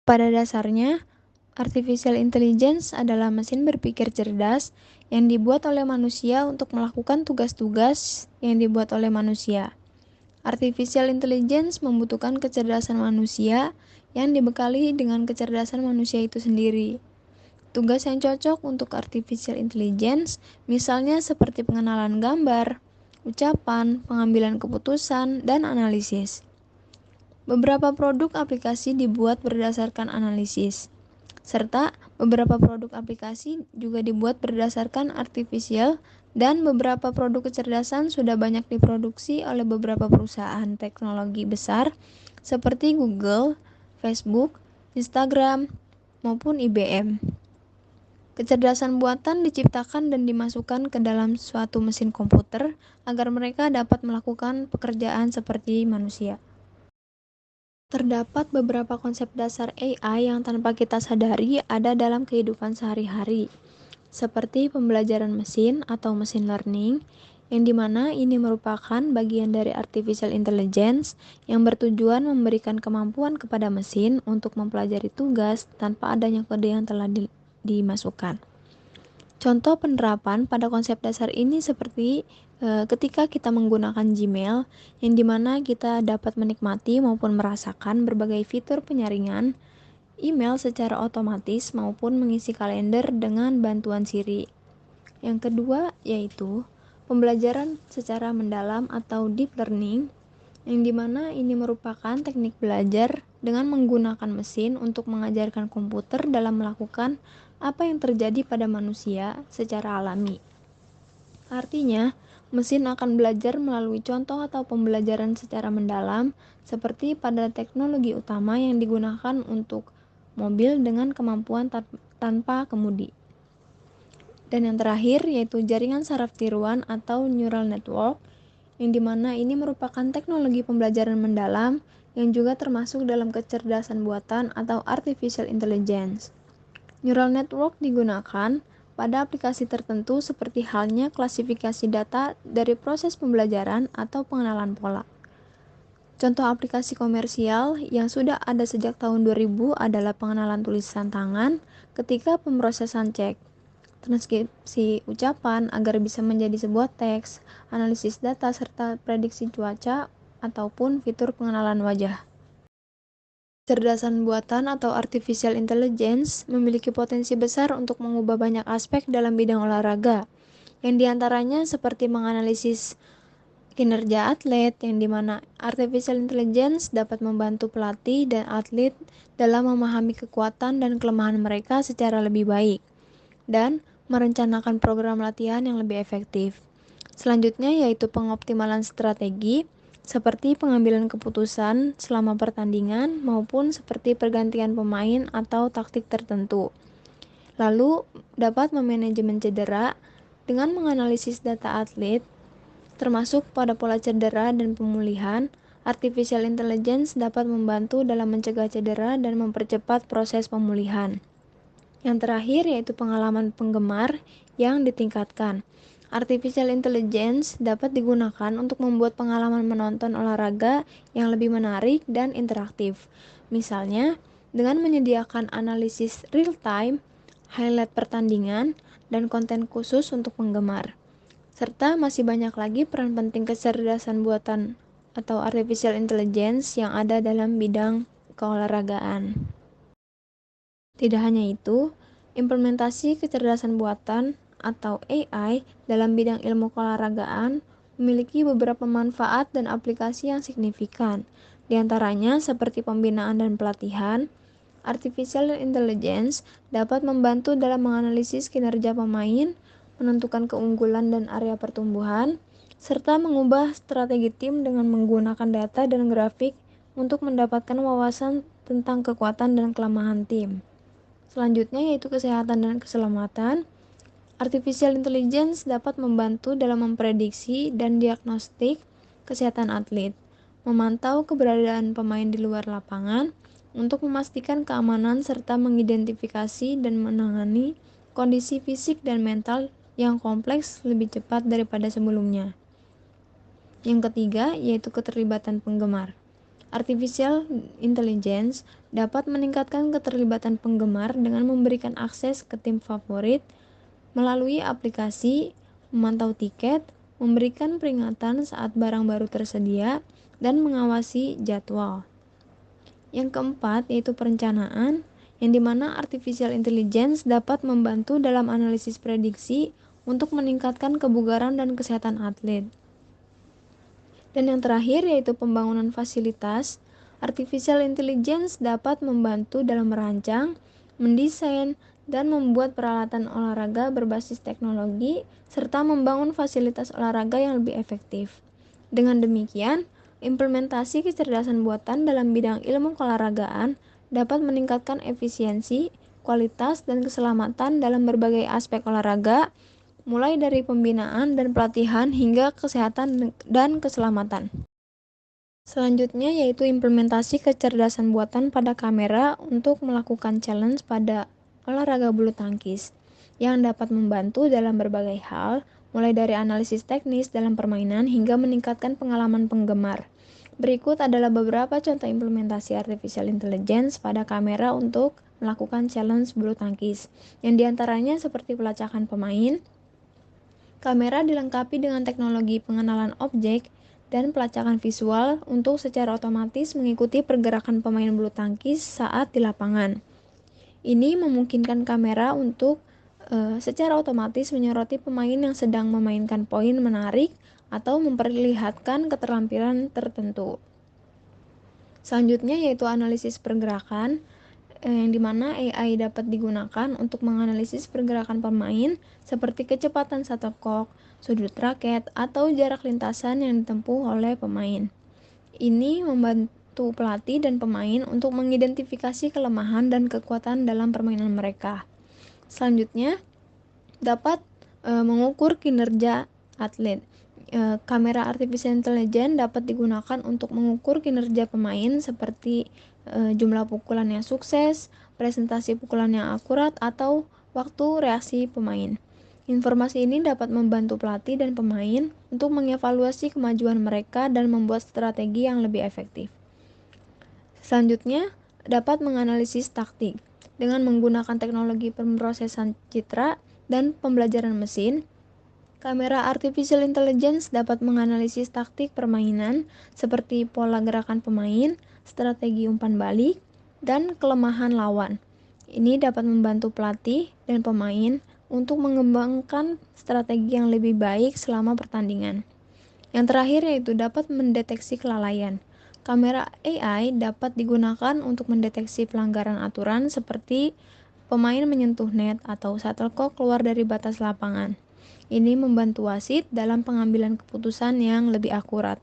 Pada dasarnya, artificial intelligence adalah mesin berpikir cerdas yang dibuat oleh manusia untuk melakukan tugas-tugas yang dibuat oleh manusia. Artificial intelligence membutuhkan kecerdasan manusia yang dibekali dengan kecerdasan manusia itu sendiri. Tugas yang cocok untuk artificial intelligence misalnya seperti pengenalan gambar, ucapan, pengambilan keputusan, dan analisis. Beberapa produk aplikasi dibuat berdasarkan analisis, serta beberapa produk aplikasi juga dibuat berdasarkan artificial, dan beberapa produk kecerdasan sudah banyak diproduksi oleh beberapa perusahaan teknologi besar seperti Google, Facebook, Instagram, maupun IBM. Kecerdasan buatan diciptakan dan dimasukkan ke dalam suatu mesin komputer agar mereka dapat melakukan pekerjaan seperti manusia. Terdapat beberapa konsep dasar AI yang tanpa kita sadari ada dalam kehidupan sehari-hari, seperti pembelajaran mesin atau machine learning, yang dimana ini merupakan bagian dari artificial intelligence yang bertujuan memberikan kemampuan kepada mesin untuk mempelajari tugas tanpa adanya kode yang telah dimasukkan. Contoh penerapan pada konsep dasar ini seperti ketika kita menggunakan Gmail, yang dimana kita dapat menikmati maupun merasakan berbagai fitur penyaringan email secara otomatis maupun mengisi kalender dengan bantuan Siri. Yang kedua yaitu pembelajaran secara mendalam atau deep learning, yang dimana ini merupakan teknik belajar dengan menggunakan mesin untuk mengajarkan komputer dalam melakukan apa yang terjadi pada manusia secara alami. Artinya, mesin akan belajar melalui contoh atau pembelajaran secara mendalam, seperti pada teknologi utama yang digunakan untuk mobil dengan kemampuan tanpa kemudi. Dan yang terakhir yaitu jaringan saraf tiruan atau neural network, yang dimana ini merupakan teknologi pembelajaran mendalam yang juga termasuk dalam kecerdasan buatan atau artificial intelligence. Neural network digunakan pada aplikasi tertentu seperti halnya klasifikasi data dari proses pembelajaran atau pengenalan pola. Contoh aplikasi komersial yang sudah ada sejak tahun 2000 adalah pengenalan tulisan tangan ketika pemrosesan cek, transkripsi ucapan agar bisa menjadi sebuah teks, analisis data serta prediksi cuaca, ataupun fitur pengenalan wajah. Kecerdasan buatan atau artificial intelligence memiliki potensi besar untuk mengubah banyak aspek dalam bidang olahraga, yang diantaranya seperti menganalisis kinerja atlet, yang dimana artificial intelligence dapat membantu pelatih dan atlet dalam memahami kekuatan dan kelemahan mereka secara lebih baik, dan merencanakan program latihan yang lebih efektif. Selanjutnya yaitu pengoptimalan strategi, seperti pengambilan keputusan selama pertandingan maupun seperti pergantian pemain atau taktik tertentu. Lalu dapat memanajemen cedera dengan menganalisis data atlet, termasuk pada pola cedera dan pemulihan. Artificial intelligence dapat membantu dalam mencegah cedera dan mempercepat proses pemulihan. Yang terakhir yaitu pengalaman penggemar yang ditingkatkan. Artificial intelligence dapat digunakan untuk membuat pengalaman menonton olahraga yang lebih menarik dan interaktif. Misalnya, dengan menyediakan analisis real-time, highlight pertandingan, dan konten khusus untuk penggemar. Serta masih banyak lagi peran penting kecerdasan buatan atau artificial intelligence yang ada dalam bidang keolahragaan. Tidak hanya itu, implementasi kecerdasan buatan atau AI dalam bidang ilmu keolahragaan memiliki beberapa manfaat dan aplikasi yang signifikan. Di antaranya seperti pembinaan dan pelatihan, artificial intelligence dapat membantu dalam menganalisis kinerja pemain, menentukan keunggulan dan area pertumbuhan, serta mengubah strategi tim dengan menggunakan data dan grafik untuk mendapatkan wawasan tentang kekuatan dan kelemahan tim. Selanjutnya yaitu kesehatan dan keselamatan. Artificial intelligence dapat membantu dalam memprediksi dan diagnostik kesehatan atlet, memantau keberadaan pemain di luar lapangan untuk memastikan keamanan serta mengidentifikasi dan menangani kondisi fisik dan mental yang kompleks lebih cepat daripada sebelumnya. Yang ketiga yaitu keterlibatan penggemar. Artificial intelligence dapat meningkatkan keterlibatan penggemar dengan memberikan akses ke tim favorit melalui aplikasi, memantau tiket, memberikan peringatan saat barang baru tersedia, dan mengawasi jadwal. Yang keempat yaitu perencanaan, yang dimana artificial intelligence dapat membantu dalam analisis prediksi untuk meningkatkan kebugaran dan kesehatan atlet. Dan yang terakhir yaitu pembangunan fasilitas. Artificial intelligence dapat membantu dalam merancang, mendesain, dan membuat peralatan olahraga berbasis teknologi serta membangun fasilitas olahraga yang lebih efektif. Dengan demikian, implementasi kecerdasan buatan dalam bidang ilmu keolahragaan dapat meningkatkan efisiensi, kualitas, dan keselamatan dalam berbagai aspek olahraga, mulai dari pembinaan dan pelatihan hingga kesehatan dan keselamatan. Selanjutnya yaitu implementasi kecerdasan buatan pada kamera untuk melakukan challenge pada olahraga bulu tangkis yang dapat membantu dalam berbagai hal, mulai dari analisis teknis dalam permainan hingga meningkatkan pengalaman penggemar. Berikut adalah beberapa contoh implementasi artificial intelligence pada kamera untuk melakukan challenge bulu tangkis, yang diantaranya seperti pelacakan pemain. Kamera dilengkapi dengan teknologi pengenalan objek dan pelacakan visual untuk secara otomatis mengikuti pergerakan pemain bulu tangkis saat di lapangan. Ini memungkinkan kamera untuk secara otomatis menyoroti pemain yang sedang memainkan poin menarik atau memperlihatkan keterampilan tertentu. Selanjutnya yaitu analisis pergerakan, yang dimana AI dapat digunakan untuk menganalisis pergerakan pemain seperti kecepatan shuttlecock, sudut raket, atau jarak lintasan yang ditempuh oleh pemain. Ini membantu pelatih dan pemain untuk mengidentifikasi kelemahan dan kekuatan dalam permainan mereka. Selanjutnya, dapat mengukur kinerja atlet. Kamera artificial intelligence dapat digunakan untuk mengukur kinerja pemain seperti jumlah pukulan yang sukses, presentasi pukulan yang akurat, atau waktu reaksi pemain. Informasi ini dapat membantu pelatih dan pemain untuk mengevaluasi kemajuan mereka dan membuat strategi yang lebih efektif. Selanjutnya, dapat menganalisis taktik. Dengan menggunakan teknologi pemrosesan citra dan pembelajaran mesin, kamera artificial intelligence dapat menganalisis taktik permainan seperti pola gerakan pemain, strategi umpan balik, dan kelemahan lawan. Ini dapat membantu pelatih dan pemain untuk mengembangkan strategi yang lebih baik selama pertandingan. Yang terakhir yaitu dapat mendeteksi kelalaian. Kamera AI dapat digunakan untuk mendeteksi pelanggaran aturan seperti pemain menyentuh net atau shuttlecock keluar dari batas lapangan. Ini membantu wasit dalam pengambilan keputusan yang lebih akurat.